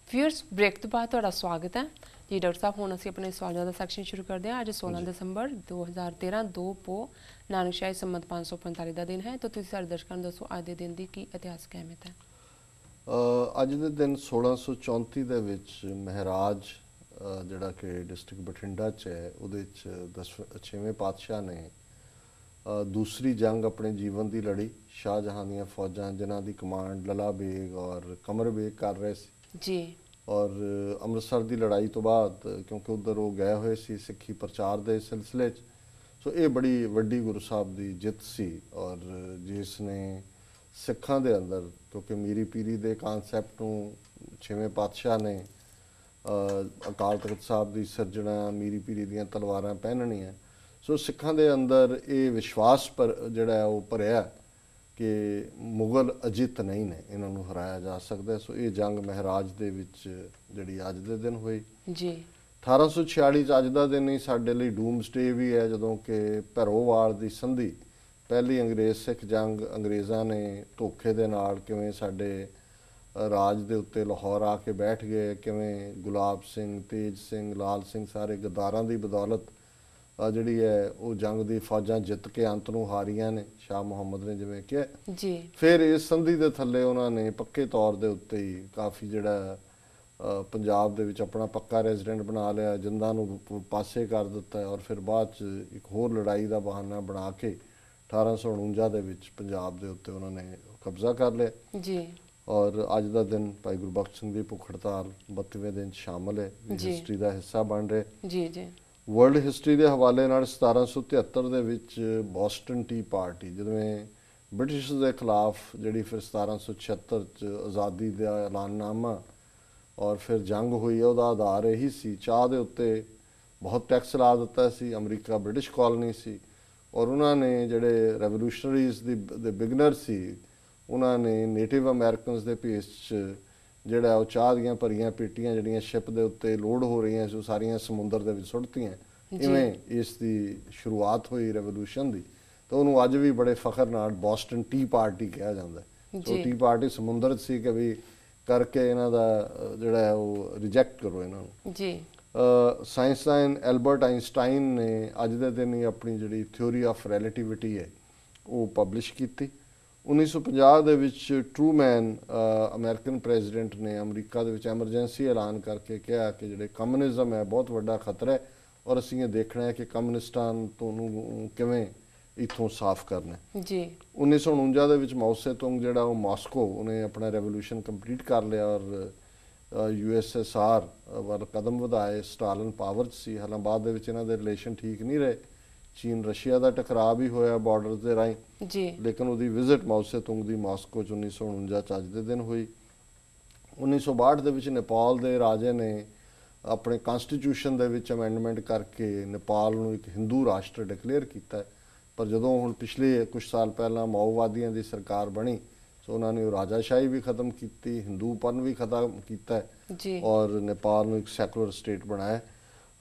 Viewers break तो बाद तुहाडा स्वागत है जी डॉक्टर साहब। हुण असीं अपने सवालों का सैक्शन शुरू करते हैं। अज 16 दिसंबर 2013 2 पो नानकशाही संमत 545 का दिन है। तो तुसीं साडे दर्शकों नूं दसो अज दे दिन की इतिहासक अहमियत है। ਅੱਜ ਦੇ ਦਿਨ 1634 ਦੇ ਵਿੱਚ ਮਹਾਰਾਜ ਜਿਹੜਾ ਕਿ ਡਿਸਟ੍ਰਿਕਟ ਬਠਿੰਡਾ 'ਚ ਹੈ ਉਹਦੇ 'ਚ 6ਵੇਂ ਪਾਤਸ਼ਾਹ ਨੇ ਦੂਸਰੀ ਜੰਗ ਆਪਣੇ ਜੀਵਨ ਦੀ ਲੜੀ। ਸ਼ਾਹਜਹਾਂ ਦੀਆਂ ਫੌਜਾਂ ਜਿਨ੍ਹਾਂ ਦੀ ਕਮਾਂਡ ਲਲਾ ਬੇਗ ਔਰ ਕਮਰ ਬੇਗ ਕਰ ਰਹੇ ਸੀ जी ਔਰ ਅੰਮ੍ਰਿਤਸਰ ਦੀ ਲੜਾਈ ਤੋਂ ਬਾਅਦ ਕਿਉਂਕਿ ਉੱਧਰ ਉਹ ਗਏ ਹੋਏ ਸੀ ਸਿੱਖੀ ਪ੍ਰਚਾਰ ਦੇ ਸਿਲਸਿਲੇ 'ਚ, ਸੋ ਇਹ ਬੜੀ ਵੱਡੀ ਗੁਰੂ ਸਾਹਿਬ ਦੀ ਜਿੱਤ ਸੀ ਔਰ ਜਿਸ ਨੇ ਸਿੱਖਾਂ ਦੇ ਅੰਦਰ, ਕਿਉਂਕਿ ਮੀਰੀ ਪੀਰੀ ਦੇ ਕਾਨਸੈਪਟ ਨੂੰ 6ਵੇਂ ਪਾਤਸ਼ਾਹ ਨੇ ਅਕਾਲ ਤਖਤ ਸਾਹਿਬ ਦੀ ਸਿਰਜਣਾ, ਮੀਰੀ ਪੀਰੀ ਦੀਆਂ ਤਲਵਾਰਾਂ ਪਹਿਨਣੀਆਂ, ਸੋ ਸਿੱਖਾਂ ਦੇ ਅੰਦਰ ਇਹ ਵਿਸ਼ਵਾਸ ਪਰ ਜਿਹੜਾ ਉਹ ਭਰਿਆ ਕਿ ਮੁਗਲ ਅਜਿੱਤ ਨਹੀਂ ਨੇ, ਇਹਨਾਂ ਨੂੰ ਹਰਾਇਆ ਜਾ ਸਕਦਾ। ਸੋ ਇਹ ਜੰਗ ਮਹਾਰਾਜ ਦੇ ਵਿੱਚ ਜਿਹੜੀ ਅੱਜ ਦੇ ਦਿਨ ਹੋਈ जी 1846 'ਚ। ਅੱਜ ਦਾ ਦਿਨ ਹੀ ਸਾਡੇ ਲਈ ਡੂਮਸਡੇ ਵੀ ਹੈ, ਜਦੋਂ ਕਿ ਭੈਰੋਵਾਲ ਦੀ ਸੰਧੀ, ਪਹਿਲੀ ਅੰਗਰੇਜ਼ ਸਿੱਖ ਜੰਗ, ਅੰਗਰੇਜ਼ਾਂ ਨੇ ਧੋਖੇ ਦੇ ਨਾਲ ਕਿਵੇਂ ਸਾਡੇ ਰਾਜ ਦੇ ਉੱਤੇ ਲਾਹੌਰ ਆ ਕੇ ਬੈਠ ਗਏ, ਕਿਵੇਂ ਗੁਲਾਬ ਸਿੰਘ, ਤੇਜ ਸਿੰਘ, ਲਾਲ ਸਿੰਘ ਸਾਰੇ ਗਦਾਰਾਂ ਦੀ ਬਦੌਲਤ ਜਿਹੜੀ ਹੈ ਉਹ ਜੰਗ ਦੀ ਫੌਜਾਂ ਜਿੱਤ ਕੇ ਅੰਤ ਨੂੰ ਹਾਰੀਆਂ ਨੇ, ਸ਼ਾਹ ਮੁਹੰਮਦ ਨੇ ਜਿਵੇਂ ਕਿਹਾ। जी ਫਿਰ ਇਸ ਸੰਧੀ ਦੇ ਥੱਲੇ ਉਹਨਾਂ ਨੇ ਪੱਕੇ ਤੌਰ ਦੇ ਉੱਤੇ ਹੀ ਕਾਫੀ ਜਿਹੜਾ ਪੰਜਾਬ ਦੇ ਵਿੱਚ ਆਪਣਾ ਪੱਕਾ ਰੈਜ਼ੀਡੈਂਟ ਬਣਾ ਲਿਆ, ਜਿੰਦਾਂ ਨੂੰ ਪਾਸੇ ਕਰ ਦਿੱਤਾ ਔਰ ਫਿਰ ਬਾਅਦ 'ਚ ਇੱਕ ਹੋਰ ਲੜਾਈ ਦਾ ਬਹਾਨਾ ਬਣਾ ਕੇ 1849 ਦੇ ਵਿੱਚ ਪੰਜਾਬ ਦੇ ਉੱਤੇ ਉਹਨਾਂ ਨੇ ਕਬਜ਼ਾ ਕਰ ਲਿਆ। जी ਔਰ ਅੱਜ ਦਾ ਦਿਨ ਭਾਈ ਗੁਰਬਖਸ਼ ਸਿੰਘ ਦੀ ਭੁੱਖ ਹੜਤਾਲ 32ਵੇਂ ਦਿਨ 'ਚ ਸ਼ਾਮਲ ਹੈ, ਜੀ। ਹਿਸਟਰੀ ਦਾ ਹਿੱਸਾ ਬਣ ਰਿਹਾ। जी जी ਵਰਲਡ ਹਿਸਟਰੀ ਦੇ ਹਵਾਲੇ ਨਾਲ 1773 ਦੇ ਵਿੱਚ ਬੋਸਟਨ ਟੀ ਪਾਰਟੀ, ਜਿਵੇਂ ਬ੍ਰਿਟਿਸ਼ ਦੇ ਖਿਲਾਫ ਜਿਹੜੀ ਫਿਰ 1776 'ਚ ਆਜ਼ਾਦੀ ਦਾ ਐਲਾਨਨਾਮਾ ਔਰ ਫਿਰ ਜੰਗ ਹੋਈ, ਉਹਦਾ ਆਧਾਰ ਇਹੀ ਸੀ, ਚਾਹ ਦੇ ਉੱਤੇ ਬਹੁਤ ਟੈਕਸ ਲਾ ਦਿੱਤਾ ਸੀ। ਅਮਰੀਕਾ ਬ੍ਰਿਟਿਸ਼ ਕਾਲੋਨੀ ਸੀ ਔਰ ਉਹਨਾਂ ਨੇ ਜਿਹੜੇ ਰੈਵੋਲੂਸ਼ਨਰੀਜ਼ ਦੇ ਬਿਗਨਰ ਸੀ, ਉਹਨਾਂ ਨੇ ਨੇਟਿਵ ਅਮਰੀਕਨਸ ਦੇ ਭੇਸ 'ਚ ਜਿਹੜਾ ਉਹ ਚਾਹ ਦੀਆਂ ਭਰੀਆਂ ਪੇਟੀਆਂ ਜਿਹੜੀਆਂ ਸ਼ਿਪ ਦੇ ਉੱਤੇ ਲੋਡ ਹੋ ਰਹੀਆਂ ਸੀ, ਉਹ ਸਾਰੀਆਂ ਸਮੁੰਦਰ ਦੇ ਵਿੱਚ ਸੁੱਟਤੀਆਂ। ਇਵੇਂ ਇਸ ਦੀ ਸ਼ੁਰੂਆਤ ਹੋਈ ਰੈਵੋਲੂਸ਼ਨ ਦੀ, ਤਾਂ ਉਹਨੂੰ ਅੱਜ ਵੀ ਬੜੇ ਫਖਰ ਨਾਲ ਬੋਸਟਨ ਟੀ ਪਾਰਟੀ ਕਿਹਾ ਜਾਂਦਾ ਹੈ। ਸੋ ਟੀ ਪਾਰਟੀ ਸਮੁੰਦਰ 'ਚ ਸੀ ਕਿ ਵੀ ਕਰਕੇ ਇਹਨਾਂ ਦਾ ਜਿਹੜਾ ਹੈ ਉਹ ਰਿਜੈਕਟ ਕਰੋ ਇਹਨਾਂ ਨੂੰ। जी ਸਾਇੰਸਦਾਨ ਐਲਬਰਟ ਆਇਨਸਟਾਈਨ ਨੇ ਅੱਜ ਦੇ ਦਿਨ ਹੀ ਆਪਣੀ ਜਿਹੜੀ ਥਿਊਰੀ ਆਫ ਰਿਲੇਟਿਵਿਟੀ ਹੈ ਉਹ ਪਬਲਿਸ਼ ਕੀਤੀ। 1950 ਦੇ ਵਿੱਚ ਟਰੂਮੈਨ ਅਮਰੀਕਨ ਪ੍ਰੈਜ਼ੀਡੈਂਟ ਨੇ ਅਮਰੀਕਾ ਦੇ ਵਿੱਚ ਐਮਰਜੈਂਸੀ ਐਲਾਨ ਕਰਕੇ ਕਿਹਾ ਕਿ ਜਿਹੜੇ ਕਮਿਊਨਿਜ਼ਮ ਹੈ ਬਹੁਤ ਵੱਡਾ ਖਤਰਾ ਹੈ ਔਰ ਅਸੀਂ ਇਹ ਦੇਖਣਾ ਹੈ ਕਿ ਕਮਿਊਨਿਸਟਾਂ ਤੋਂ ਨੂੰ ਕਿਵੇਂ ਇੱਥੋਂ ਸਾਫ਼ ਕਰਨਾ ਹੈ। जी 1949 ਦੇ ਵਿੱਚ ਮਾਓ ਸੇ ਤੁੰਗ ਜਿਹੜਾ ਉਹ ਮਾਸਕੋ, ਉਹਨੇ ਆਪਣਾ ਰੈਵੋਲੂਸ਼ਨ ਕੰਪਲੀਟ ਕਰ ਲਿਆ ਔਰ USSR ਵੱਲ ਕਦਮ ਵਧਾਏ। ਸਟਾਲਿਨ ਪਾਵਰ 'ਚ ਸੀ, ਹਾਲਾਂ ਬਾਅਦ ਦੇ ਵਿੱਚ ਇਹਨਾਂ ਦੇ ਰਿਲੇਸ਼ਨ ਠੀਕ ਨਹੀਂ ਰਹੇ। ਚੀਨ ਰਸ਼ੀਆ ਦਾ ਟਕਰਾਅ ਵੀ ਹੋਇਆ ਬਾਰਡਰ ਦੇ ਰਾਹੀਂ, जी ਲੇਕਿਨ ਉਹਦੀ ਵਿਜ਼ਿਟ ਮਾਓ ਸੇ ਤੁੰਗ ਦੀ ਮਾਸਕੋ 'ਚ 1949 'ਚ ਅੱਜ ਦੇ ਦਿਨ ਹੋਈ। 1962 ਦੇ ਵਿੱਚ ਨੇਪਾਲ ਦੇ ਰਾਜੇ ਨੇ ਆਪਣੇ ਕਨਸਟੀਟਿਊਸ਼ਨ ਦੇ ਵਿੱਚ ਅਮੈਂਡਮੈਂਟ ਕਰਕੇ ਨੇਪਾਲ ਨੂੰ ਇੱਕ ਹਿੰਦੂ ਰਾਸ਼ਟਰ ਡਿਕਲੇਅਰ ਕੀਤਾ। ਪਰ ਜਦੋਂ ਹੁਣ ਪਿਛਲੇ ਕੁਝ ਸਾਲ ਪਹਿਲਾਂ ਮਾਓਵਾਦੀਆਂ ਦੀ ਸਰਕਾਰ ਬਣੀ, ਸੋ ਉਹਨਾਂ ਨੇ ਉਹ ਰਾਜਾਸ਼ਾਹੀ ਵੀ ਖਤਮ ਕੀਤੀ, ਹਿੰਦੂਪਨ ਵੀ ਖਤਮ ਕੀਤਾ जी ਔਰ ਨੇਪਾਲ ਨੂੰ ਇੱਕ ਸੈਕੂਲਰ ਸਟੇਟ ਬਣਾਇਆ।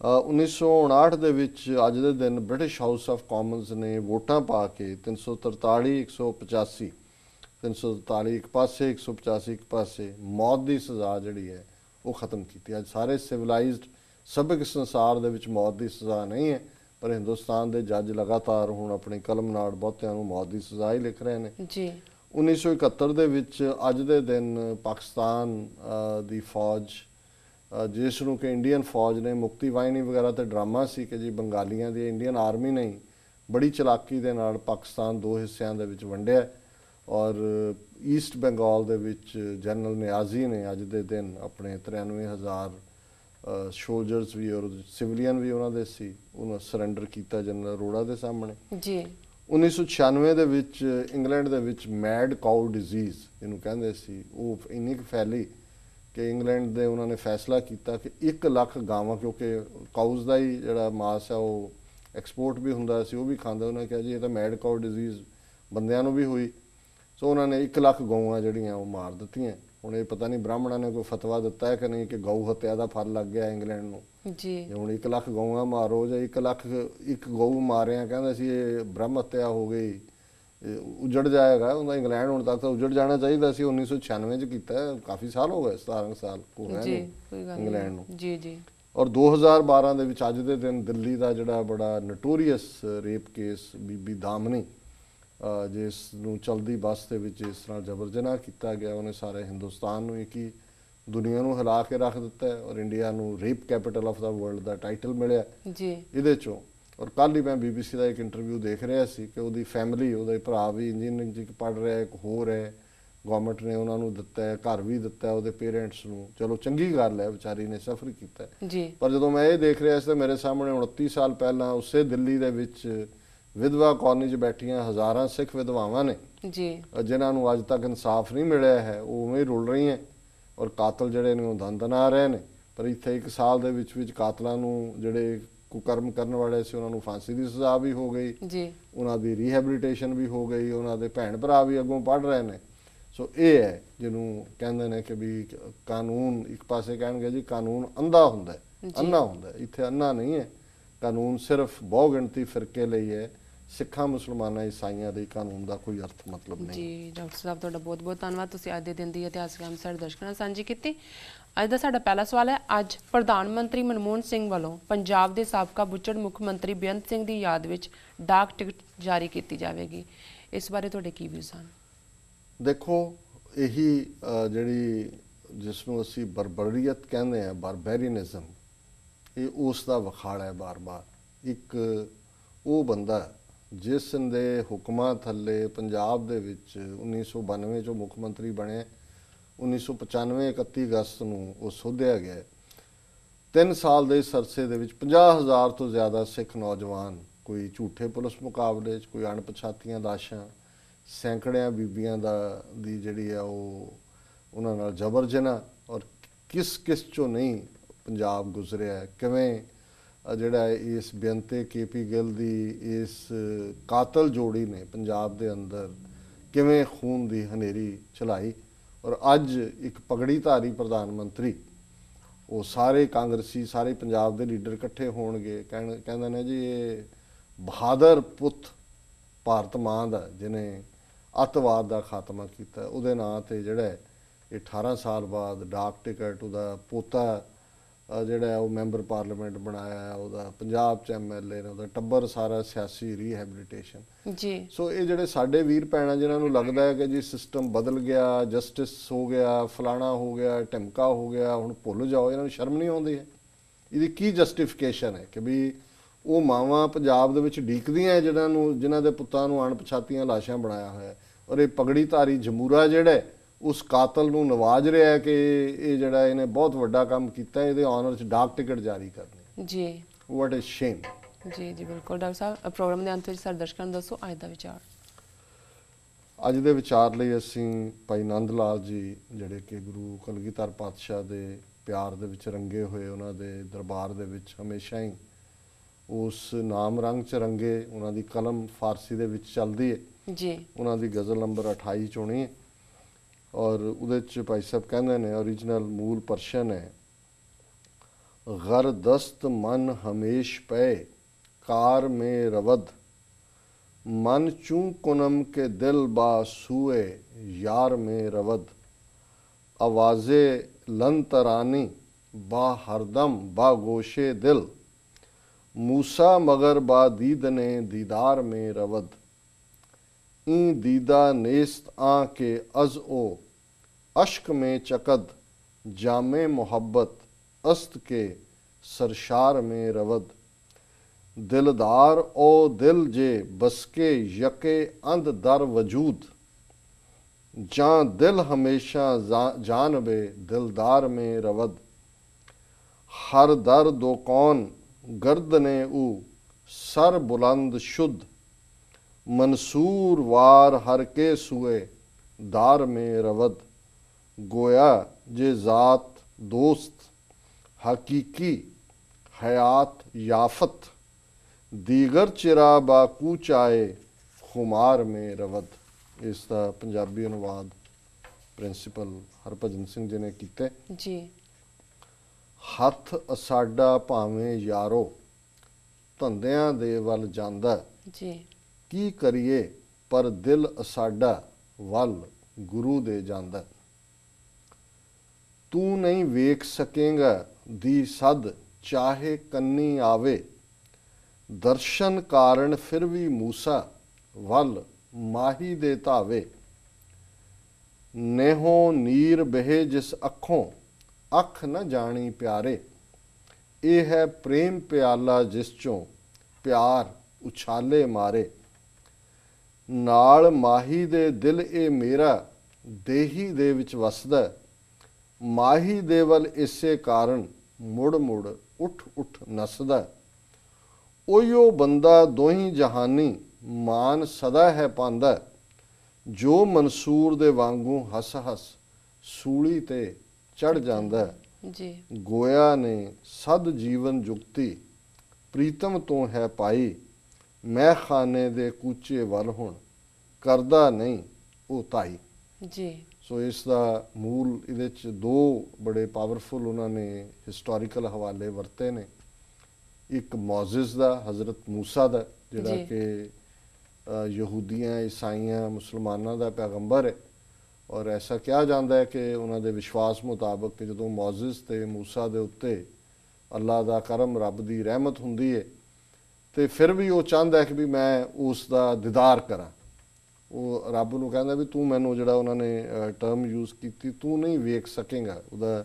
1959 ਦੇ ਵਿੱਚ ਅੱਜ ਦੇ ਦਿਨ ਬ੍ਰਿਟਿਸ਼ ਹਾਊਸ ਆਫ ਕਾਮਨਸ ਨੇ ਵੋਟਾਂ ਪਾ ਕੇ 343 185 343 ਇੱਕ ਪਾਸੇ 185 ਇੱਕ ਪਾਸੇ ਮੌਤ ਦੀ ਸਜ਼ਾ ਜਿਹੜੀ ਹੈ ਉਹ ਖਤਮ ਕੀਤੀ। ਅੱਜ ਸਾਰੇ ਸਿਵਲਾਈਜ਼ਡ ਸਭਿਅਕ ਸੰਸਾਰ ਦੇ ਵਿੱਚ ਮੌਤ ਦੀ ਸਜ਼ਾ ਨਹੀਂ ਹੈ, ਪਰ ਹਿੰਦੁਸਤਾਨ ਦੇ ਜੱਜ ਲਗਾਤਾਰ ਹੁਣ ਆਪਣੀ ਕਲਮ ਨਾਲ ਬਹੁਤਿਆਂ ਨੂੰ ਮੌਤ ਦੀ ਸਜ਼ਾ ਹੀ ਲਿਖ ਰਹੇ ਨੇ। जी 1971 ਦੇ ਵਿੱਚ ਅੱਜ ਦੇ ਦਿਨ ਪਾਕਿਸਤਾਨ ਦੀ ਫੌਜ, ਜਿਸ ਨੂੰ ਕਿ ਇੰਡੀਅਨ ਫੌਜ ਨੇ ਮੁਕਤੀ ਵਾਹਿਨੀ ਵਗੈਰਾ ਤੇ ਡਰਾਮਾ ਸੀ ਕਿ ਜੀ ਬੰਗਾਲੀਆਂ ਦੀ ਇੰਡੀਅਨ ਆਰਮੀ ਨਹੀਂ, ਬੜੀ ਚਲਾਕੀ ਦੇ ਨਾਲ ਪਾਕਿਸਤਾਨ ਦੋ ਹਿੱਸਿਆਂ ਦੇ ਵਿੱਚ ਵੰਡਿਆ ਔਰ ਈਸਟ ਬੰਗਾਲ ਦੇ ਵਿੱਚ ਜਨਰਲ ਨਿਆਜ਼ੀ ਨੇ ਅੱਜ ਦੇ ਦਿਨ ਆਪਣੇ 93,000 ਸੋਲਜਰਸ ਵੀ ਔਰ ਸਿਵਲੀਅਨ ਵੀ ਉਹਨਾਂ ਦੇ ਸੀ, ਉਹਨਾਂ ਸਰੈਂਡਰ ਕੀਤਾ ਜਨਰਲ ਅਰੋੜਾ ਦੇ ਸਾਹਮਣੇ। जी 1996 ਦੇ ਵਿੱਚ ਇੰਗਲੈਂਡ ਦੇ ਵਿੱਚ ਮੈਡ ਕਾਊ ਡਿਜ਼ੀਜ਼ ਇਹਨੂੰ ਕਹਿੰਦੇ ਸੀ, ਉਹ ਇੰਨੀ ਕੁ ਫੈਲੀ ਕਿ ਇੰਗਲੈਂਡ ਦੇ ਉਹਨਾਂ ਨੇ ਫੈਸਲਾ ਕੀਤਾ ਕਿ 1 ਲੱਖ ਗਾਵਾਂ, ਕਿਉਂਕਿ ਕਾਊਜ਼ ਦਾ ਹੀ ਜਿਹੜਾ ਮਾਸ ਹੈ ਉਹ ਐਕਸਪੋਰਟ ਵੀ ਹੁੰਦਾ ਸੀ, ਉਹ ਵੀ ਖਾਂਦਾ। ਉਹਨਾਂ ਨੇ ਕਿਹਾ ਜੀ ਇਹ ਤਾਂ ਮੈਡ ਕਾਊ ਡਿਜ਼ੀਜ਼ ਬੰਦਿਆਂ ਨੂੰ ਵੀ ਹੋਈ, ਸੋ ਉਹਨਾਂ ਨੇ 1 ਲੱਖ ਗਊਆਂ ਜਿਹੜੀਆਂ ਉਹ ਮਾਰ ਦਿੱਤੀਆਂ। ਹੁਣ ਇਹ ਪਤਾ ਨਹੀਂ ਬ੍ਰਾਹਮਣਾਂ ਨੇ ਕੋਈ ਫਤਵਾ ਦਿੱਤਾ ਹੈ ਕਿ ਨਹੀਂ ਕਿ ਗਊ ਹੱਤਿਆ ਦਾ ਫਲ ਲੱਗ ਗਿਆ ਇੰਗਲੈਂਡ ਨੂੰ। जी ਜੇ ਹੁਣ 1 ਲੱਖ ਗਊਆਂ ਮਾਰੋ ਜਾਂ 1 ਲੱਖ ਇੱਕ ਗਊ ਮਾਰਿਆ ਕਹਿੰਦਾ ਸੀ ਇਹ ਬ੍ਰਹਮ ਹੱਤਿਆ ਹੋ ਗਈ, ਉਜੜ ਜਾਏਗਾ ਉਹਦਾ। ਇੰਗਲੈਂਡ ਹੁਣ ਤੱਕ ਤਾਂ ਉਜੜ ਜਾਣਾ ਚਾਹੀਦਾ ਸੀ, 1996 ਚ ਕੀਤਾ, ਕਾਫੀ ਸਾਲ ਹੋ ਗਏ, 17 ਸਾਲ ਹੋ ਗਏ ਜੀ ਨੇ ਕੋਈ ਗੱਲ ਇੰਗਲੈਂਡ ਨੂੰ। ਨਹੀਂ। ਜੀ ਜੀ ਔਰ 2012 ਦੇ ਵਿੱਚ ਅੱਜ ਦੇ ਦਿਨ ਦਿੱਲੀ ਦਾ ਜਿਹੜਾ ਬੜਾ ਨਟੋਰੀਅਸ ਰੇਪ ਕੇਸ ਬੀਬੀ ਦਾਮਨੀ, ਜਿਸ ਨੂੰ ਚਲਦੀ ਬੱਸ ਦੇ ਵਿੱਚ ਇਸ ਤਰ੍ਹਾਂ ਜਬਰ ਜਨਾਹ ਕੀਤਾ ਗਿਆ, ਉਹਨੇ ਸਾਰੇ ਹਿੰਦੁਸਤਾਨ ਨੂੰ ਇੱਕ ਹੀ ਦੁਨੀਆ ਨੂੰ ਹਿਲਾ ਕੇ ਰੱਖ ਦਿੱਤਾ ਹੈ। ਔਰ ਇੰਡੀਆ ਨੂੰ rape capital of the world the title ਮਿਲਿਆ ਜੀ ਇਹਦੇ ਚੋਂ। ਔਰ ਕੱਲ੍ਹ ਹੀ ਮੈਂ BBC ਦਾ ਇੱਕ ਇੰਟਰਵਿਊ ਦੇਖ ਰਿਹਾ ਸੀ ਕਿ ਉਹਦੀ ਫੈਮਿਲੀ, ਉਹਦੇ ਭਰਾ ਵੀ ਇੰਜੀਨੀਅਰਿੰਗ 'ਚ ਪੜ੍ਹ ਰਿਹਾ, ਇੱਕ ਹੋਰ ਹੈ, ਗਵਰਨਮੈਂਟ ਨੇ ਉਹਨਾਂ ਨੂੰ ਦਿੱਤਾ ਹੈ, ਘਰ ਵੀ ਦਿੱਤਾ ਉਹਦੇ ਪੇਰੈਂਟਸ ਨੂੰ। ਚਲੋ ਚੰਗੀ ਗੱਲ ਹੈ, ਵਿਚਾਰੀ ਨੇ ਸਫਰ ਕੀਤਾ ਹੈ। ਜੀ ਪਰ ਜਦੋਂ ਮੈਂ ਇਹ ਦੇਖ ਰਿਹਾ ਸੀ ਤਾਂ ਮੇਰੇ ਸਾਹਮਣੇ 29 ਸਾਲ ਪਹਿਲਾਂ ਉਸੇ ਦਿੱਲੀ ਦੇ ਵਿੱਚ ਵਿਧਵਾ ਕਾਲਨੀ 'ਚ ਬੈਠੀਆਂ ਹਜ਼ਾਰਾਂ ਸਿੱਖ ਵਿਧਵਾਵਾਂ ਨੇ, ਜੀ ਜਿਨ੍ਹਾਂ ਨੂੰ ਅੱਜ ਤੱਕ ਇਨਸਾਫ ਨਹੀਂ ਮਿਲਿਆ ਹੈ, ਉਹ ਉਵੇਂ ਹੀ ਰੁਲ ਰਹੀਆਂ। ਔਰ ਕਾਤਲ ਜਿਹੜੇ ਨੇ ਉਹ ਦੰਦਨ ਆ ਰਹੇ ਨੇ। ਪਰ ਇੱਥੇ 1 ਸਾਲ ਦੇ ਵਿੱਚ ਕਾਤਲਾਂ ਨੂੰ, ਜਿਹੜੇ ਕੁਕਰਮ ਕਰਨ ਵਾਲੇ ਸੀ, ਉਹਨਾਂ ਨੂੰ ਫਾਂਸੀ ਦੀ ਸਜ਼ਾ ਵੀ ਹੋ ਗਈ, ਜੀ ਉਹਨਾਂ ਦੀ ਰੀਹੈਬਿਲਿਟੇਸ਼ਨ ਵੀ ਹੋ ਗਈ, ਉਹਨਾਂ ਦੇ ਭੈਣ ਭਰਾ ਵੀ ਅੱਗੋਂ ਪੜ੍ਹ ਰਹੇ ਨੇ। ਸੋ ਇਹ ਹੈ ਜਿਹਨੂੰ ਕਹਿੰਦੇ ਨੇ ਕਿ ਵੀ ਕਾਨੂੰਨ, ਇੱਕ ਪਾਸੇ ਕਹਿਣਗੇ ਜੀ ਕਾਨੂੰਨ ਅੰਧਾ ਹੁੰਦਾ ਹੈ, ਅੰਨਾ ਹੁੰਦਾ ਹੈ। ਇੱਥੇ ਅੰਨਾ ਨਹੀਂ ਹੈ ਕਾਨੂੰਨ, ਸਿਰਫ ਬਹੁ ਗਿਣਤੀ ਫਿਰਕੇ ਲਈ ਹੈ। ਸਿੱਖਾਂ, ਮੁਸਲਮਾਨਾਂ, ਈਸਾਈਆਂ ਲਈ ਕਾਨੂੰਨ ਦਾ ਕੋਈ ਅਰਥ ਮਤਲਬ ਨਹੀਂ। ਜੀ ਡਾਕਟਰ ਸਾਹਿਬ ਤੁਹਾਡਾ ਬਹੁਤ ਬਹੁਤ ਧੰਨਵਾਦ, ਤੁਸੀਂ ਅੱਜ ਦੇ ਦਿਨ ਦੀ ਇਤਿਹਾਸਕ ਅਹਿਮ ਸਾਡੇ ਦਰਸ਼ਕਾਂ ਨਾਲ ਸਾਂਝੀ ਕੀਤੀ। ਅੱਜ ਦਾ ਸਾਡਾ ਪਹਿਲਾ ਸਵਾਲ ਹੈ, ਅੱਜ ਪ੍ਰਧਾਨ ਮੰਤਰੀ ਮਨਮੋਹਨ ਸਿੰਘ ਵੱਲੋਂ ਪੰਜਾਬ ਦੇ ਸਾਬਕਾ ਬੁੱਚੜ ਮੁੱਖ ਮੰਤਰੀ ਬੇਅੰਤ ਸਿੰਘ ਦੀ ਯਾਦ ਵਿੱਚ ਡਾਕ ਟਿਕਟ ਜਾਰੀ ਕੀਤੀ ਜਾਵੇਗੀ, ਇਸ ਬਾਰੇ ਤੁਹਾਡੇ ਕੀ ਵਿਊਜ਼ ਹਨ? ਦੇਖੋ, ਇਹੀ ਜਿਹੜੀ ਜਿਸ ਨੂੰ ਅਸੀਂ ਬਰਬਰੀਅਤ ਕਹਿੰਦੇ ਹਾਂ, ਬਾਰਬੈਰੀਨਿਜ਼ਮ, ਇਹ ਉਸ ਦਾ ਵਿਖਾੜਾ ਹੈ ਬਾਰ-ਬਾਰ। ਇੱਕ ਉਹ ਬੰਦਾ ਜਿਸ ਦੇ ਹੁਕਮਾਂ ਥੱਲੇ ਪੰਜਾਬ ਦੇ ਵਿੱਚ 1992 'ਚੋਂ ਮੁੱਖ ਮੰਤਰੀ ਬਣਿਆ, 1995 31 ਅਗਸਤ ਨੂੰ ਉਹ ਸੋਧਿਆ ਗਿਆ। 3 ਸਾਲ ਦੇ ਇਸ ਅਰਸੇ ਦੇ ਵਿੱਚ 50,000 ਤੋਂ ਜ਼ਿਆਦਾ ਸਿੱਖ ਨੌਜਵਾਨ, ਕੋਈ ਝੂਠੇ ਪੁਲਿਸ ਮੁਕਾਬਲੇ 'ਚ, ਕੋਈ ਅਣਪਛਾਤੀਆਂ ਲਾਸ਼ਾਂ, ਸੈਂਕੜਿਆਂ ਬੀਬੀਆਂ ਦੀ ਜਿਹੜੀ ਆ ਉਹ ਉਹਨਾਂ ਨਾਲ ਜਬਰ ਜਨਾਹ, ਔਰ ਕਿਸ ਚੋਂ ਨਹੀਂ ਪੰਜਾਬ ਗੁਜ਼ਰਿਆ। ਕਿਵੇਂ ਜਿਹੜਾ ਇਸ ਬੇਅੰਤੇ KP ਗਿੱਲ ਦੀ ਇਸ ਕਾਤਲ ਜੋੜੀ ਨੇ ਪੰਜਾਬ ਦੇ ਅੰਦਰ ਕਿਵੇਂ ਖੂਨ ਦੀ ਹਨੇਰੀ ਚਲਾਈ। ਔਰ ਅੱਜ ਇੱਕ ਪਗੜੀਧਾਰੀ ਪ੍ਰਧਾਨ ਮੰਤਰੀ, ਉਹ ਸਾਰੇ ਕਾਂਗਰਸੀ, ਸਾਰੇ ਪੰਜਾਬ ਦੇ ਲੀਡਰ ਇਕੱਠੇ ਹੋਣਗੇ, ਕਹਿੰਦੇ ਨੇ ਜੀ ਇਹ ਬਹਾਦਰ ਪੁੱਤ ਭਾਰਤ ਮਾਂ ਦਾ, ਜਿਹਨੇ ਅੱਤਵਾਦ ਦਾ ਖਾਤਮਾ ਕੀਤਾ, ਉਹਦੇ ਨਾਂ 'ਤੇ ਜਿਹੜਾ ਇਹ 18 ਸਾਲ ਬਾਅਦ ਡਾਕ ਟਿਕਟ, ਉਹਦਾ ਪੋਤਾ ਜਿਹੜਾ ਉਹ ਮੈਂਬਰ ਪਾਰਲੀਮੈਂਟ ਬਣਾਇਆ, ਉਹਦਾ ਪੰਜਾਬ 'ਚ MLA ਨੇ, ਉਹਦਾ ਟੱਬਰ ਸਾਰਾ ਸਿਆਸੀ ਰੀਹੈਬਿਲਿਟੇਸ਼ਨ। ਜੀ ਸੋ ਇਹ ਜਿਹੜੇ ਸਾਡੇ ਵੀਰ ਭੈਣਾਂ ਜਿਨ੍ਹਾਂ ਨੂੰ ਲੱਗਦਾ ਹੈ ਕਿ ਜੀ ਸਿਸਟਮ ਬਦਲ ਗਿਆ, ਜਸਟਿਸ ਹੋ ਗਿਆ, ਫਲਾਣਾ ਹੋ ਗਿਆ, ਢਿਮਕਾ ਹੋ ਗਿਆ, ਹੁਣ ਭੁੱਲ ਜਾਓ, ਇਹਨਾਂ ਨੂੰ ਸ਼ਰਮ ਨਹੀਂ ਆਉਂਦੀ ਹੈ? ਇਹਦੀ ਕੀ ਜਸਟੀਫਿਕੇਸ਼ਨ ਹੈ ਕਿ ਵੀ ਉਹ ਮਾਵਾਂ ਪੰਜਾਬ ਦੇ ਵਿੱਚ ਡੀਕਦੀਆਂ ਜਿਨ੍ਹਾਂ ਦੇ ਪੁੱਤਾਂ ਨੂੰ ਅਣਪਛਾਤੀਆਂ ਲਾਸ਼ਾਂ ਬਣਾਇਆ ਹੋਇਆ, ਔਰ ਇਹ ਪਗੜੀਧਾਰੀ ਜਮੂਰਾ ਜਿਹੜਾ ਉਸ ਕਾਤਲ ਨੂੰ ਨਵਾਜ ਰਿਹਾ ਕਿ ਇਹ ਜਿਹੜਾ ਇਹਨੇ ਬਹੁਤ ਵੱਡਾ ਕੰਮ ਕੀਤਾ, ਇਹਦੇ ਆਨਰ 'ਚ ਡਾਕ ਟਿਕਟ ਜਾਰੀ ਕਰਨੀ। ਜੀ ਵਾਟ ਇਜ਼ ਸ਼ੇਮ। ਜੀ ਜੀ ਬਿਲਕੁਲ। ਡਾਕਟਰ ਸਾਹਿਬ, ਪ੍ਰੋਗਰਾਮ ਦੇ ਅੰਤ ਵਿੱਚ ਸਾਡੇ ਦਰਸ਼ਕਾਂ ਨੂੰ ਦੱਸੋ ਅੱਜ ਦਾ ਵਿਚਾਰ। ਅੱਜ ਦੇ ਵਿਚਾਰ ਲਈ ਅਸੀਂ ਭਾਈ ਨੰਦ ਲਾਲ ਜੀ, ਜਿਹੜੇ ਕਿ ਗੁਰੂ ਕਲਗੀਧਰ ਪਾਤਸ਼ਾਹ ਦੇ ਪਿਆਰ ਦੇ ਵਿੱਚ ਰੰਗੇ ਹੋਏ, ਉਹਨਾਂ ਦੇ ਦਰਬਾਰ ਦੇ ਵਿੱਚ ਹਮੇਸ਼ਾ ਹੀ ਉਸ ਨਾਮ ਰੰਗ 'ਚ ਰੰਗੇ, ਉਹਨਾਂ ਦੀ ਕਲਮ ਫਾਰਸੀ ਦੇ ਵਿੱਚ ਚੱਲਦੀ ਹੈ ਜੀ। ਉਹਨਾਂ ਦੀ ਗਜ਼ਲ ਨੰਬਰ 28 ਚੁਣੀ ਹੈ, ਔਰ ਉਹਦੇ 'ਚ ਭਾਈ ਸਾਹਿਬ ਕਹਿੰਦੇ ਨੇ, ओरिजिनल मूल पर्शन है, गर दस्त मन हमेश पे कार में रवद, मन चूं कुनम के दिल बा सूए यार में रवद, आवाज़े लन तरानी बा हरदम बा गोशे दिल, मूसा मगर बा दीदने दीदार में रवद, ई दीदा नेस्त आ के अज ओ अश्क में चकद, जामे मोहब्बत अस्त के सरशार में रवद, दिलदार ओ दिल जे बसके यके अंध दर वजूद, जां दिल हमेशा जानबे दिलदार में रवद, हर दर दो कौन गर्दने ऊ सर बुलंद शुद्ध, मंसूर वार हर के सुए दार में रवद, गोया जे ज़ात दोस्त हकीकी हयात याफत, दीगर चिरा बाकू चाए खुमार में रवद। इस दा पंजाबी अनुवाद प्रिंसीपल हरभजन सिंह जी ने कीते। जी। हथ असाडा भावें यारो धंधियां दे वल जांदा, जी। की करिए ਪਰ ਦਿਲ ਸਾਡਾ ਵੱਲ ਗੁਰੂ ਦੇ ਜਾਂਦਾ। ਤੂੰ ਨਹੀਂ ਵੇਖ ਸਕੇਗਾ ਦੀ ਸਦ ਚਾਹੇ ਕੰਨੀ ਆਵੇ, ਦਰਸ਼ਨ ਕਾਰਨ ਫਿਰ ਵੀ ਮੂਸਾ ਵੱਲ ਮਾਹੀ ਦੇ ਧਾਵੇ। ਨੇਹੋਂ ਨੀਰ ਬਹੇ ਜਿਸ ਅੱਖੋਂ ਅੱਖ ਨਾ ਜਾਣੀ ਪਿਆਰੇ, ਇਹ ਹੈ ਪ੍ਰੇਮ ਪਿਆਲਾ ਜਿਸ ਚੋਂ ਪਿਆਰ ਉਛਾਲੇ ਮਾਰੇ। ਨਾਲ ਮਾਹੀ ਦੇ ਦਿਲ ਇਹ ਮੇਰਾ ਦੇਹੀ ਦੇ ਵਿੱਚ ਵਸਦਾ, ਮਾਹੀ ਦੇ ਵੱਲ ਇਸੇ ਕਾਰਨ ਮੁੜ ਮੁੜ ਉੱਠ ਉੱਠ ਨੱਸਦਾ। ਉਹੀਓ ਬੰਦਾ ਦੋਹੀਂ ਜਹਾਨੀ ਮਾਨ ਸਦਾ ਹੈ ਪਾਂਦਾ, ਜੋ ਮਨਸੂਰ ਦੇ ਵਾਂਗੂ ਹੱਸ ਹੱਸ ਸੂਲੀ ਤੇ ਚੜ ਜਾਂਦਾ। ਜੀ ਗੋਇਆ ਨੇ ਸਦ ਜੀਵਨ ਜੁਗਤੀ ਪ੍ਰੀਤਮ ਤੋਂ ਹੈ ਪਾਈ, ਮੈਂ ਖਾਨੇ ਦੇ ਕੂਚੇ ਵੱਲ ਹੁਣ ਕਰਦਾ ਨਹੀਂ ਉਹ ਤਾਈ। ਜੀ ਸੋ ਇਸ ਦਾ ਮੂਲ ਇਹਦੇ 'ਚ ਦੋ ਬੜੇ ਪਾਵਰਫੁਲ ਉਹਨਾਂ ਨੇ ਹਿਸਟੋਰੀਕਲ ਹਵਾਲੇ ਵਰਤੇ ਨੇ। ਇੱਕ ਮੌਜ਼ਿਸ ਦਾ, ਹਜ਼ਰਤ ਮੂਸਾ ਦਾ, ਜਿਹੜਾ ਜੀ। ਕਿ ਯਹੂਦੀਆਂ, ਈਸਾਈਆਂ, ਮੁਸਲਮਾਨਾਂ ਦਾ ਪੈਗੰਬਰ ਹੈ। ਔਰ ਐਸਾ ਕਿਹਾ ਜਾਂਦਾ ਹੈ ਕਿ ਉਹਨਾਂ ਦੇ ਵਿਸ਼ਵਾਸ ਮੁਤਾਬਕ ਕਿ ਜਦੋਂ ਮੌਜ਼ਿਸ ਤੇ ਮੂਸਾ ਦੇ ਉੱਤੇ ਅੱਲਾ ਦਾ ਕਰਮ, ਰੱਬ ਦੀ ਰਹਿਮਤ ਹੁੰਦੀ ਹੈ, ਤੇ ਫਿਰ ਵੀ ਉਹ ਚਾਹੁੰਦਾ ਹੈ ਕਿ ਵੀ ਮੈਂ ਉਸ ਦਾ ਦੀਦਾਰ ਕਰਾਂ। ਉਹ ਰੱਬ ਨੂੰ ਕਹਿੰਦਾ ਵੀ ਤੂੰ ਮੈਨੂੰ, ਜਿਹੜਾ ਉਹਨਾਂ ਨੇ ਟਰਮ ਯੂਜ਼ ਕੀਤੀ, ਤੂੰ ਨਹੀਂ ਵੇਖ ਸਕੇਗਾ। ਉਹਦਾ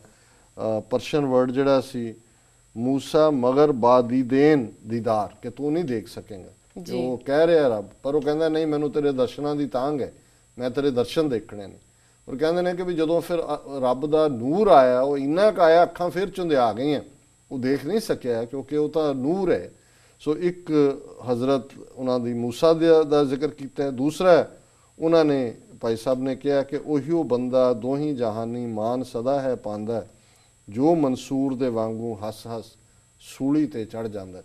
ਪਰਸ਼ੀਅਨ ਵਰਡ ਜਿਹੜਾ ਸੀ ਮੂਸਾ ਮਗਰ ਬਾਦੀਦੇਨ ਦੀਦਾਰ, ਕਿ ਤੂੰ ਨਹੀਂ ਦੇਖ ਸਕੇਗਾ। ਜੀ। ਉਹ ਕਹਿ ਰਿਹਾ ਰੱਬ, ਪਰ ਉਹ ਕਹਿੰਦਾ ਨਹੀਂ, ਮੈਨੂੰ ਤੇਰੇ ਦਰਸ਼ਨਾਂ ਦੀ ਤਾਂਘ ਹੈ, ਮੈਂ ਤੇਰੇ ਦਰਸ਼ਨ ਦੇਖਣੇ ਨੇ। ਔਰ ਕਹਿੰਦੇ ਨੇ ਕਿ ਵੀ ਜਦੋਂ ਫਿਰ ਰੱਬ ਦਾ ਨੂਰ ਆਇਆ, ਉਹ ਇੰਨਾ ਕੁ ਆਇਆ, ਅੱਖਾਂ ਫਿਰ ਚੁੰਧਿਆ ਗਈਆਂ, ਉਹ ਦੇਖ ਨਹੀਂ ਸਕਿਆ ਕਿਉਂਕਿ ਉਹ ਤਾਂ ਨੂਰ ਹੈ। ਸੋ ਇੱਕ ਹਜ਼ਰਤ ਉਹਨਾਂ ਦੀ ਮੂਸਾ ਦਾ ਜ਼ਿਕਰ ਕੀਤਾ ਹੈ। ਦੂਸਰਾ ਉਹਨਾਂ ਨੇ, ਭਾਈ ਸਾਹਿਬ ਨੇ ਕਿਹਾ ਕਿ ਉਹੀਓ ਬੰਦਾ ਦੋਹੀਂ ਜਹਾਨੀ ਮਾਨ ਸਦਾ ਹੈ ਪਾਂਦਾ, ਜੋ ਮਨਸੂਰ ਦੇ ਵਾਂਗੂ ਹੱਸ ਹੱਸ ਸੂਲੀ ਤੇ ਚੜ ਜਾਂਦਾ।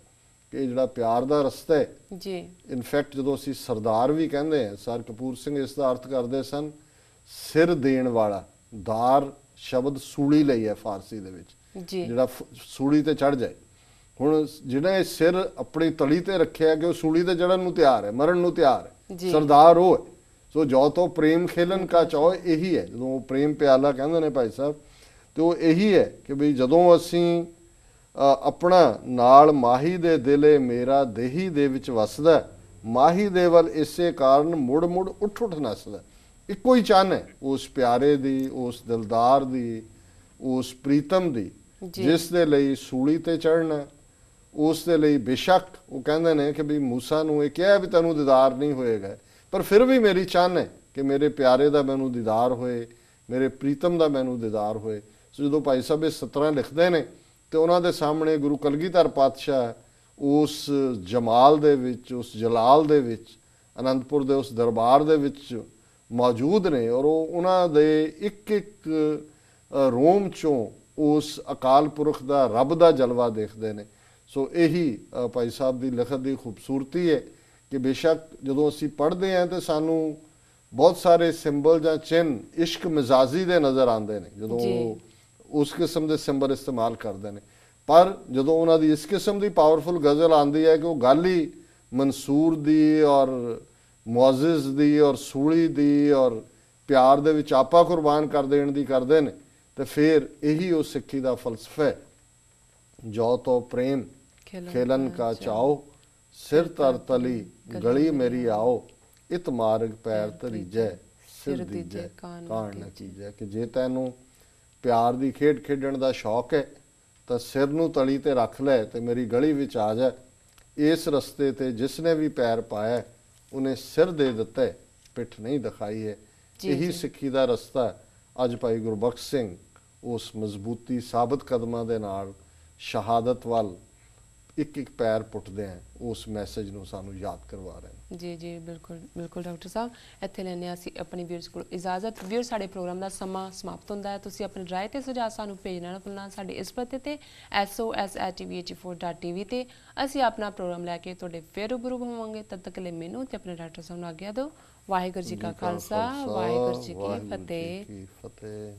ਕਿ ਜਿਹੜਾ ਪਿਆਰ ਦਾ ਰਸਤਾ ਹੈ ਜੀ, ਇਨਫੈਕਟ ਜਦੋਂ ਅਸੀਂ ਸਰਦਾਰ ਵੀ ਕਹਿੰਦੇ ਹਾਂ, ਸਰ ਕਪੂਰ ਸਿੰਘ ਇਸ ਦਾ ਅਰਥ ਕਰਦੇ ਸਨ ਸਿਰ ਦੇਣ ਵਾਲਾ। ਦਾਰ ਸ਼ਬਦ ਸੂਲੀ ਲਈ ਹੈ ਫਾਰਸੀ ਦੇ ਵਿੱਚ, ਜੀ ਜਿਹੜਾ ਸੂਲੀ ਤੇ ਚੜ ਜਾਏ। ਹੁਣ ਜਿਹੜਾ ਇਹ ਸਿਰ ਆਪਣੀ ਤਲੀ ਤੇ ਰੱਖਿਆ ਕਿ ਉਹ ਸੂਲੀ ਤੇ ਚੜਨ ਨੂੰ ਤਿਆਰ ਹੈ, ਮਰਨ ਨੂੰ ਤਿਆਰ ਹੈ, ਜੀ। ਸਰਦਾਰ ਉਹ ਹੈ। ਸੋ ਜੋ ਤੋਂ ਪ੍ਰੇਮ ਖੇਲਨ ਕਾ ਚਾਓ, ਇਹੀ ਹੈ। ਜਦੋਂ ਉਹ ਪ੍ਰੇਮ ਪਿਆਲਾ ਕਹਿੰਦੇ ਨੇ ਭਾਈ ਸਾਹਿਬ, ਤੇ ਉਹ ਇਹੀ ਹੈ ਕਿ ਵੀ ਜਦੋਂ ਅਸੀਂ ਆਪਣਾ ਨਾਲ ਮਾਹੀ ਦੇ ਦਿਲੇ ਮੇਰਾ ਦੇਹੀ ਦੇ ਵਿੱਚ ਵਸਦਾ, ਮਾਹੀ ਦੇ ਵੱਲ ਇਸੇ ਕਾਰਨ ਮੁੜ ਮੁੜ ਉੱਠ ਉੱਠ ਨੱਸਦਾ। ਇੱਕੋ ਹੀ ਚਾਹਨ ਹੈ ਉਸ ਪਿਆਰੇ ਦੀ, ਉਸ ਦਿਲਦਾਰ ਦੀ, ਉਸ ਪ੍ਰੀਤਮ ਦੀ, ਜਿਸ ਦੇ ਲਈ ਸੂਲੀ ਤੇ ਚੜ੍ਹਨਾ। ਉਸ ਦੇ ਲਈ ਬੇਸ਼ੱਕ ਉਹ ਕਹਿੰਦੇ ਨੇ ਕਿ ਵੀ ਮੂਸਾ ਨੂੰ ਇਹ ਕਿਹਾ ਵੀ ਤੈਨੂੰ ਦੀਦਾਰ ਨਹੀਂ ਹੋਏਗਾ, ਪਰ ਫਿਰ ਵੀ ਮੇਰੀ ਚਾਹਨ ਹੈ ਕਿ ਮੇਰੇ ਪਿਆਰੇ ਦਾ ਮੈਨੂੰ ਦੀਦਾਰ ਹੋਏ, ਮੇਰੇ ਪ੍ਰੀਤਮ ਦਾ ਮੈਨੂੰ ਦੀਦਾਰ ਹੋਏ। ਸੋ ਜਦੋਂ ਭਾਈ ਸਾਹਿਬ ਇਹ ਸਤਰਾਂ ਲਿਖਦੇ ਨੇ ਤੇ ਉਹਨਾਂ ਦੇ ਸਾਹਮਣੇ ਗੁਰੂ ਕਲਗੀਧਰ ਪਾਤਸ਼ਾਹ ਉਸ ਜਮਾਲ ਦੇ ਵਿੱਚ, ਉਸ ਜਲਾਲ ਦੇ ਵਿੱਚ, ਅਨੰਦਪੁਰ ਦੇ ਉਸ ਦਰਬਾਰ ਦੇ ਵਿੱਚ ਮੌਜੂਦ ਨੇ। ਔਰ ਉਹ ਉਹਨਾਂ ਦੇ ਇੱਕ ਇੱਕ ਰੋਮ ਚੋਂ ਉਸ ਅਕਾਲ ਪੁਰਖ ਦਾ, ਰੱਬ ਦਾ ਜਲਵਾ ਦੇਖਦੇ ਨੇ। ਸੋ ਇਹੀ ਭਾਈ ਸਾਹਿਬ ਦੀ ਲਿਖਤ ਦੀ ਖੂਬਸੂਰਤੀ ਹੈ ਕਿ ਬੇਸ਼ੱਕ ਜਦੋਂ ਅਸੀਂ ਪੜ੍ਹਦੇ ਹਾਂ ਤਾਂ ਸਾਨੂੰ ਬਹੁਤ ਸਾਰੇ ਸਿੰਬਲ ਜਾਂ ਚਿੰਨ੍ਹ ਇਸ਼ਕ ਮਿਜ਼ਾਜੀ ਦੇ ਨਜ਼ਰ ਆਉਂਦੇ ਨੇ, ਜਦੋਂ ਉਹ ਉਸ ਕਿਸਮ ਦੇ ਸਿੰਬਲ ਇਸਤੇਮਾਲ ਕਰਦੇ ਨੇ। ਪਰ ਜਦੋਂ ਉਹਨਾਂ ਦੀ ਇਸ ਕਿਸਮ ਦੀ ਪਾਵਰਫੁਲ ਗਜ਼ਲ ਆਉਂਦੀ ਹੈ ਕਿ ਉਹ ਗੱਲ ਹੀ ਮਨਸੂਰ ਦੀ ਔਰ ਮੁਅੱਜ਼ਿਜ਼ ਦੀ ਔਰ ਸੂਲੀ ਦੀ ਔਰ ਪਿਆਰ ਦੇ ਵਿੱਚ ਆਪਾ ਕੁਰਬਾਨ ਕਰ ਦੇਣ ਦੀ ਕਰਦੇ ਨੇ, ਤੇ ਫਿਰ ਇਹੀ ਉਹ ਸਿੱਖੀ ਦਾ ਫਲਸਫਾ ਹੈ। ਜੋ ਤੋ ਪ੍ਰੇਮ ਖੇਲਨ ਕਾ ਚਾਓ, ਸਿਰ ਤਰ ਤਲੀ ਗਲੀ ਮੇਰੀ ਆਓ, ਇਤ ਮਾਰਗ ਪੈਰ ਧਰੀਜੈ, ਸਿਰ ਦੀਜੈ ਕਾਣ ਨ ਕੀਜੈ। ਕਿ ਜੇ ਤੈਨੂੰ ਪਿਆਰ ਦੀ ਖੇਡ ਖੇਡਣ ਦਾ ਸ਼ੌਕ ਹੈ ਤਾਂ ਸਿਰ ਨੂੰ ਤਲੀ ਤੇ ਰੱਖ ਲੈ ਤੇ ਮੇਰੀ ਗਲੀ ਵਿੱਚ ਆ ਜਾ। ਇਸ ਰਸਤੇ ਤੇ ਜਿਸ ਨੇ ਵੀ ਪੈਰ ਪਾਇਆ ਉਹਨੇ ਸਿਰ ਦੇ ਦਿੱਤਾ, ਪਿੱਠ ਨਹੀਂ ਦਿਖਾਈ ਹੈ। ਇਹੀ ਸਿੱਖੀ ਦਾ ਰਸਤਾ। ਅੱਜ ਭਾਈ ਗੁਰਬਖਸ਼ ਸਿੰਘ ਉਸ ਮਜ਼ਬੂਤੀ ਸਾਬਤ ਕਦਮਾਂ ਦੇ ਨਾਲ ਸ਼ਹਾਦਤ ਵੱਲ ਇੱਕ ਇੱਕ ਪੈਰ ਪੁੱਟਦੇ ਆ, ਉਸ ਮੈਸੇਜ ਨੂੰ ਸਾਨੂੰ ਯਾਦ ਕਰਵਾ ਰਹੇ ਨੇ। ਜੀ ਜੀ ਬਿਲਕੁਲ ਬਿਲਕੁਲ ਡਾਕਟਰ ਸਾਹਿਬ, ਇੱਥੇ ਲੈਣੇ ਅਸੀਂ ਆਪਣੀ ਵੀਰਸ ਕੋਲ ਇਜਾਜ਼ਤ। ਵੀਰ, ਸਾਡੇ ਪ੍ਰੋਗਰਾਮ ਦਾ ਸਮਾਂ ਸਮਾਪਤ ਹੁੰਦਾ ਹੈ। ਤੁਸੀਂ ਆਪਣੀ ਰਾਏ ਤੇ ਸੁਝਾਅ ਸਾਨੂੰ ਭੇਜਣਾ ਨਾ ਭੁੱਲਣਾ ਸਾਡੇ ਇਸ ਪਤੇ ਤੇ sos@tv84.tv ਤੇ। ਅਸੀਂ ਆਪਣਾ ਪ੍ਰੋਗਰਾਮ ਲੈ ਕੇ ਤੁਹਾਡੇ ਫਿਰ ਰੂਬਰੂ ਹੋਵਾਂਗੇ। ਤਦ ਤੱਕ ਲਈ ਮੈਨੂੰ ਤੇ ਆਪਣੇ ਡਾਕਟਰ ਸਾਹਿਬ ਨੂੰ ਆਗਿਆ ਦਿਓ। ਵਾਹਿਗੁਰੂ ਜੀ ਕਾ ਖਾਲਸਾ, ਵਾਹਿਗੁਰੂ ਜੀ ਕੀ ਫਤਿਹ।